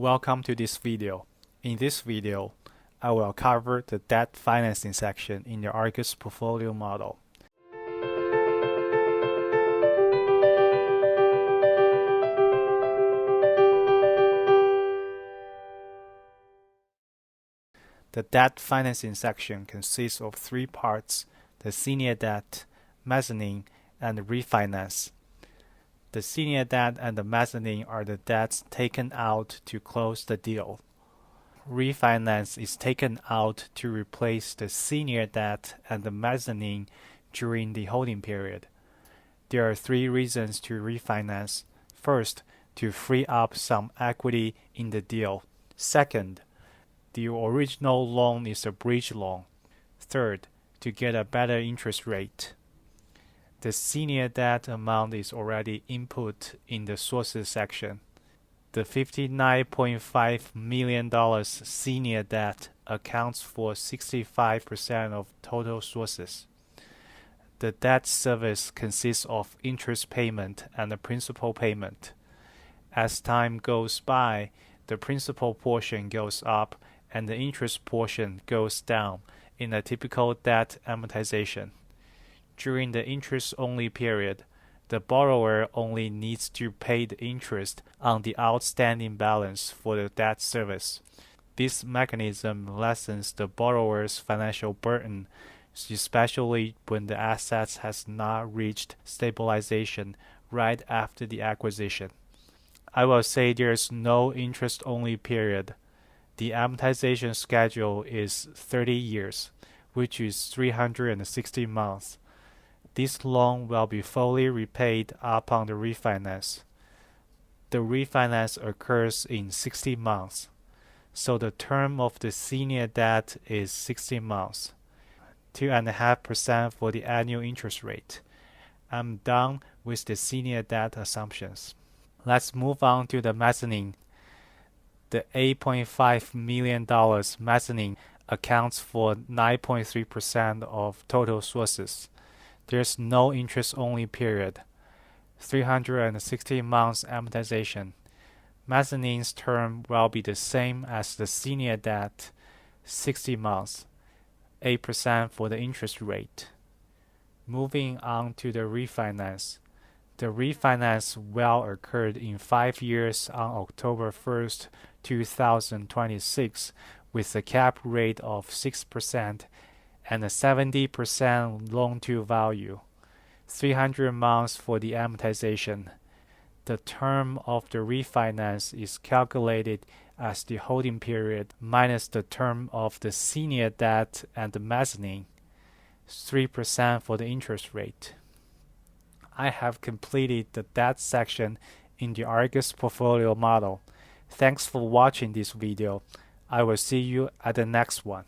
Welcome to this video. In this video, I will cover the debt financing section in the ARGUS portfolio model. The debt financing section consists of three parts: the senior debt, mezzanine, and refinance. The senior debt and the mezzanine are the debts taken out to close the deal. Refinance is taken out to replace the senior debt and the mezzanine during the holding period. There are three reasons to refinance. First, to free up some equity in the deal. Second, the original loan is a bridge loan. Third, to get a better interest rate. The senior debt amount is already input in the sources section. The $59.5 million senior debt accounts for 65% of total sources. The debt service consists of interest payment and the principal payment. As time goes by, the principal portion goes up and the interest portion goes down in a typical debt amortization. During the interest-only period, the borrower only needs to pay the interest on the outstanding balance for the debt service. This mechanism lessens the borrower's financial burden, especially when the assets has not reached stabilization right after the acquisition. I will say there's no interest-only period. The amortization schedule is 30 years, which is 360 months. This loan will be fully repaid upon the refinance. The refinance occurs in 60 months, so the term of the senior debt is 60 months, 2.5% for the annual interest rate. I'm done with the senior debt assumptions. Let's move on to the mezzanine. The $8.5 million mezzanine accounts for 9.3% of total sources. There's no interest-only period, 360 months amortization. Mezzanine's term will be the same as the senior debt, 60 months, 8% for the interest rate. Moving on to the refinance. The refinance will occur in 5 years on October 1st, 2026, with a cap rate of 6% and a 70% loan-to-value, 300 months for the amortization. The term of the refinance is calculated as the holding period minus the term of the senior debt and the mezzanine, 3% for the interest rate. I have completed the debt section in the ARGUS portfolio model. Thanks for watching this video. I will see you at the next one.